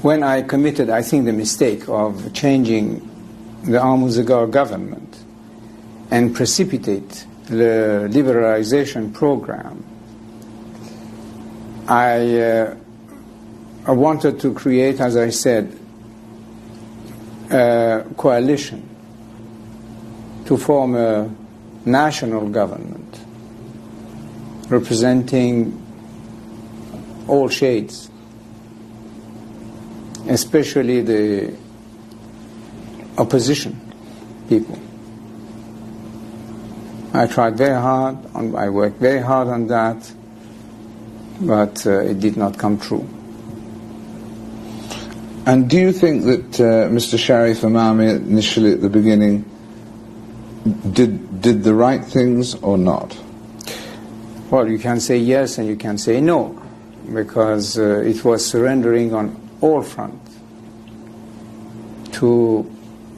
when I committed, I think, the mistake of changing the Amuzgar government and precipitate the liberalization program, I wanted to create, as I said, a coalition to form a national government representing all shades, especially the opposition people. I tried very hard, I worked very hard on that, but it did not come true. And do you think that Mr. Sharif Imami initially at the beginning did the right things or not? Well, you can say yes and you can say no, because it was surrendering on all fronts to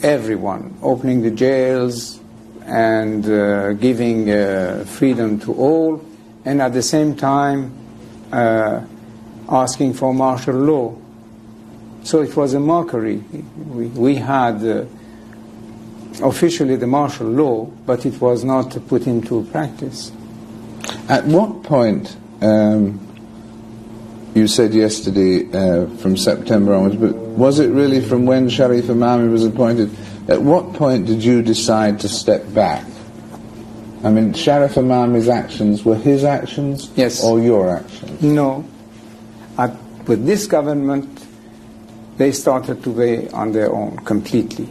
everyone, opening the jails and giving freedom to all, and at the same time asking for martial law. So it was a mockery. We had officially the martial law, but it was not put into practice. At what point, you said yesterday from September onwards, but was it really from when Sharif Imami was appointed? At what point did you decide to step back? I mean, Sharif Imami's actions were his actions, yes, or your actions? No. With this government, they started to weigh on their own completely.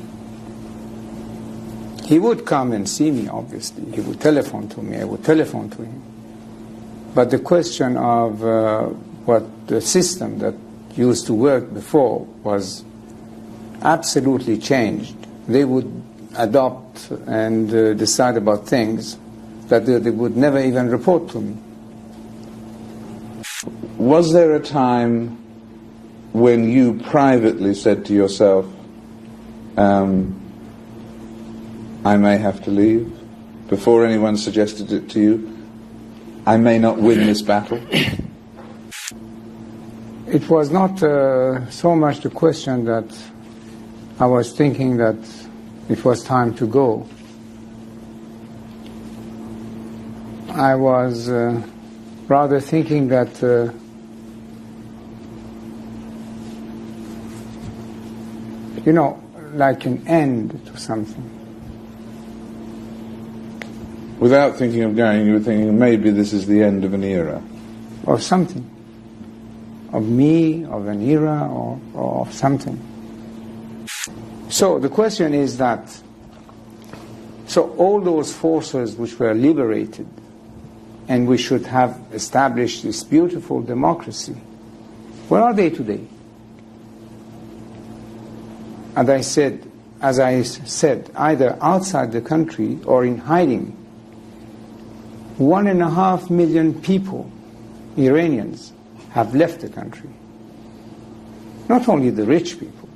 He would come and see me, obviously. He would telephone to me. I would telephone to him. But the question of what the system that used to work before was absolutely changed. They would adopt and decide about things that they would never even report to me. Was there a time when you privately said to yourself, I may have to leave, before anyone suggested it to you? I may not win this battle? It was not so much the question that I was thinking that it was time to go. I was rather thinking that you know, like an end to something. Without thinking of going, you were thinking maybe this is the end of an era. Of something. Of me, of an era, or of something. So the question is that, so all those forces which were liberated, and we should have established this beautiful democracy, where are they today? As I said, either outside the country or in hiding. 1.5 million people, Iranians, have left the country. Not only the rich people,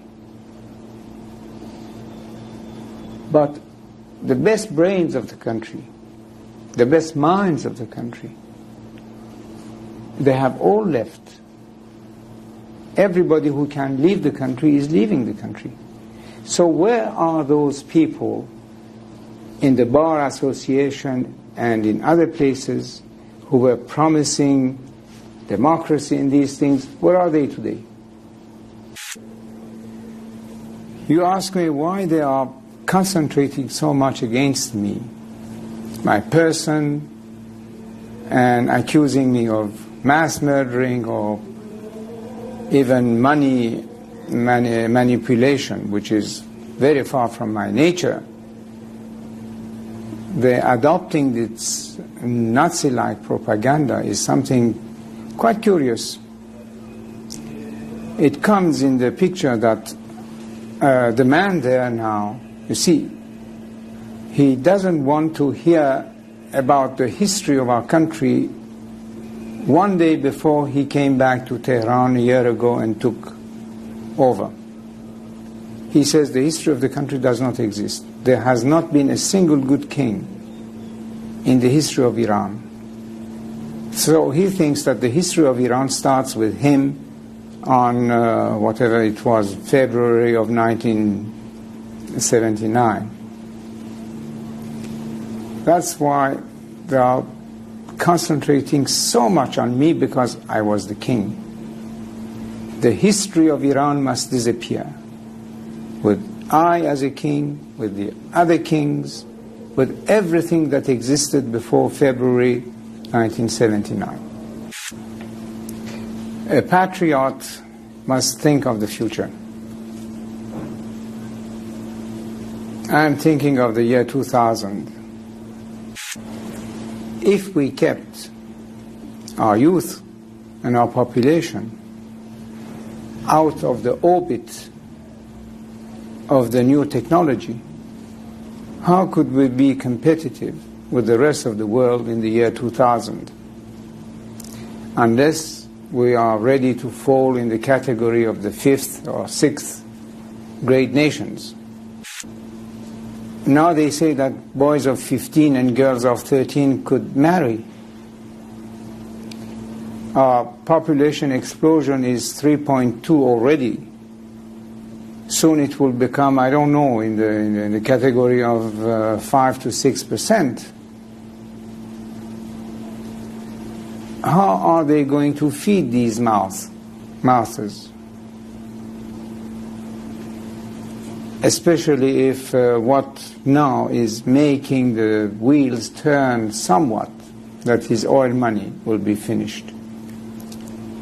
but the best brains of the country, the best minds of the country, they have all left. Everybody who can leave the country is leaving the country. So where are those people in the Bar Association and in other places who were promising democracy in these things? Where are they today? You ask me why they are concentrating so much against me, my person, and accusing me of mass murdering or even money manipulation, which is very far from my nature. The adopting this Nazi-like propaganda is something quite curious. It comes in the picture that the man there now, you see, he doesn't want to hear about the history of our country one day before he came back to Tehran a year ago and took over. He says the history of the country does not exist. There has not been a single good king in the history of Iran. So he thinks that the history of Iran starts with him on whatever it was, February of 1979. That's why they are concentrating so much on me, because I was the king. The history of Iran must disappear, with I as a king, with the other kings, with everything that existed before February 1979. A patriot must think of the future. I'm thinking of the year 2000. If we kept our youth and our population out of the orbit of the new technology, how could we be competitive with the rest of the world in the year 2000? Unless we are ready to fall in the category of the 5th or 6th great nations. Now they say that boys of 15 and girls of 13 could marry. Our population explosion is 3.2 already. Soon it will become, I don't know, in the category of 5 to 6%. How are they going to feed these mouths? Especially if what now is making the wheels turn somewhat, that is oil money, will be finished.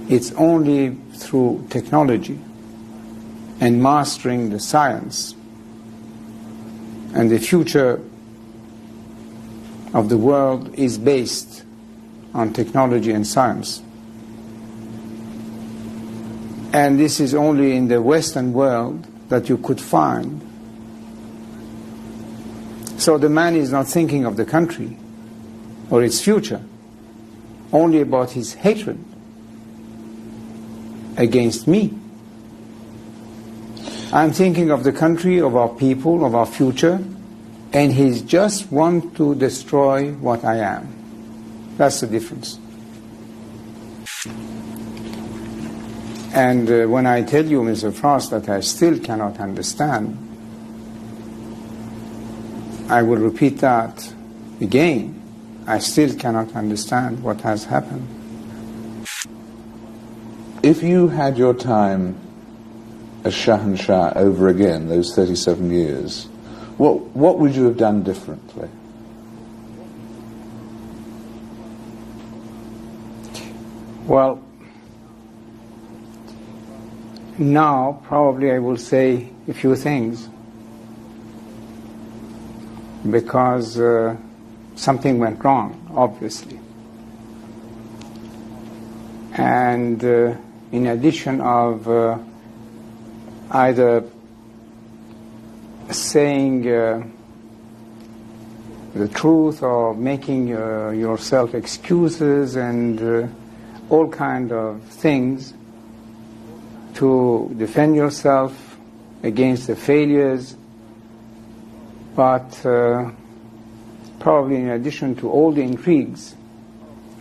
It's only through technology and mastering the science, and the future of the world is based on technology and science. And this is only in the Western world that you could find. So the man is not thinking of the country or its future, only about his hatred against me. I'm thinking of the country, of our people, of our future, and he just wants to destroy what I am. That's the difference. And when I tell you, Mr. Frost, that I still cannot understand, I will repeat that again. I still cannot understand what has happened. If you had your time as Shahanshah over again, those 37 years, what would you have done differently? Well, now probably I will say a few things, because something went wrong, obviously. And in addition of either saying the truth or making yourself excuses and all kind of things to defend yourself against the failures, but probably in addition to all the intrigues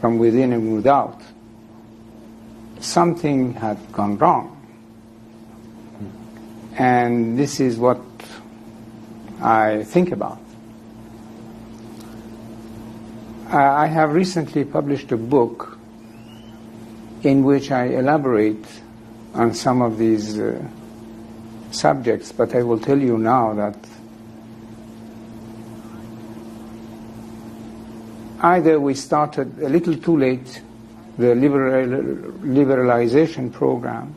from within and without, something had gone wrong. And this is what I think about. I have recently published a book in which I elaborate on some of these subjects, but I will tell you now that either we started a little too late the liberalization program,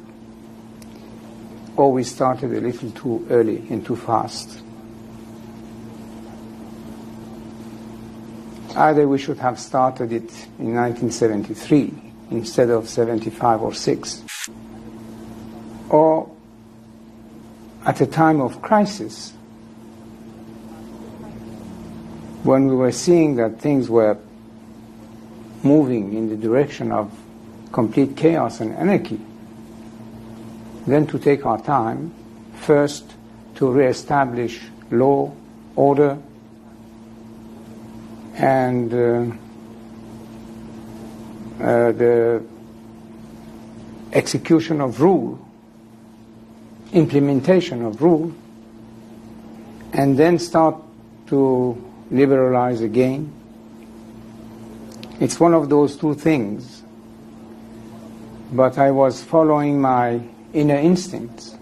or we started a little too early and too fast. Either we should have started it in 1973 instead of 75 or 6, or at a time of crisis, when we were seeing that things were moving in the direction of complete chaos and anarchy, then to take our time, first to reestablish law, order, and the execution of rule, implementation of rule, and then start to liberalize again. It's one of those two things. But I was following my inner instincts.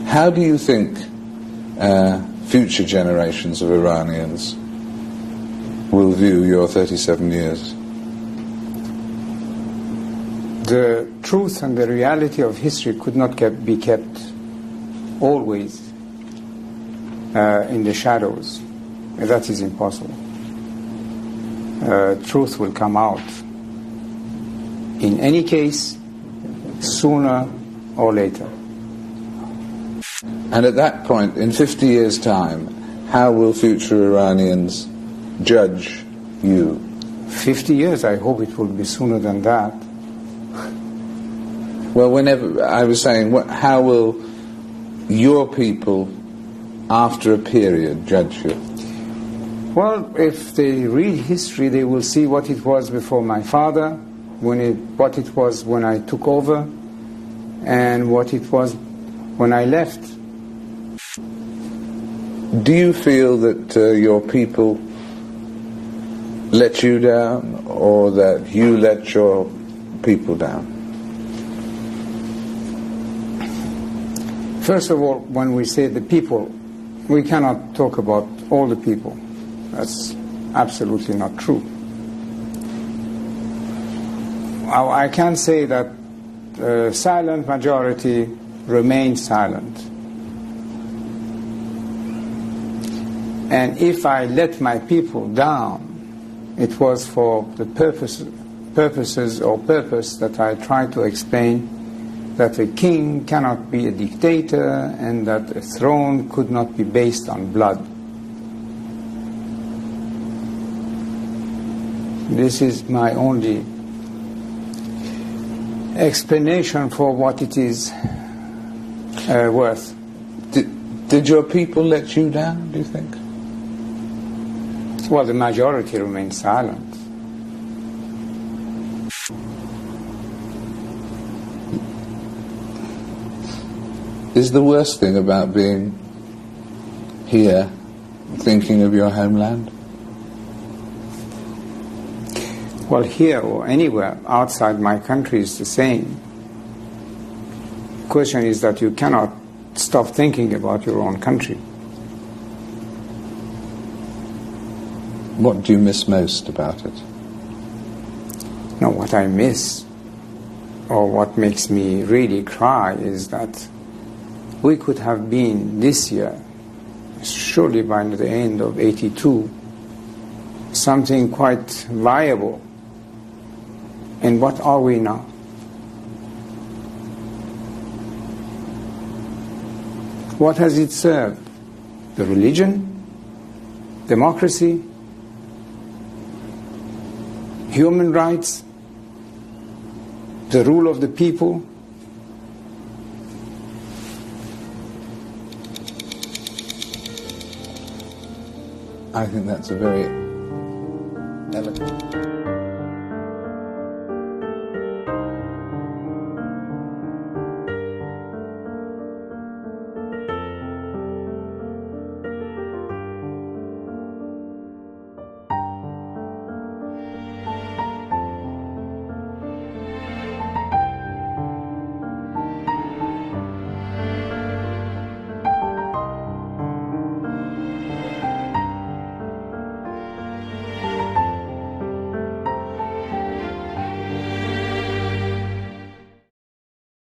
How do you think future generations of Iranians will view your 37 years? The truth and the reality of history could not be kept always in the shadows. That is impossible. Truth will come out in any case, sooner or later. And at that point, in 50 years' time, how will future Iranians judge you? 50 years, I hope it will be sooner than that. Well, whenever, I was saying, how will your people, after a period, judge you? Well, if they read history, they will see what it was before my father, what it was when I took over, and what it was when I left. Do you feel that your people let you down, or that you let your people down? First of all, when we say the people, we cannot talk about all the people. That's absolutely not true. I can say that the silent majority remains silent. And if I let my people down, it was for the purpose that I tried to explain, that a king cannot be a dictator and that a throne could not be based on blood. This is my only explanation for what it is worth. Did your people let you down, do you think? Well, the majority remained silent. Is the worst thing about being here, thinking of your homeland? Well, here or anywhere outside my country is the same. The question is that you cannot stop thinking about your own country. What do you miss most about it? No, what I miss, or what makes me really cry, is that we could have been this year, surely by the end of '82, something quite viable. And what are we now? What has it served? The religion? Democracy? Human rights? The rule of the people? I think that's a very eloquent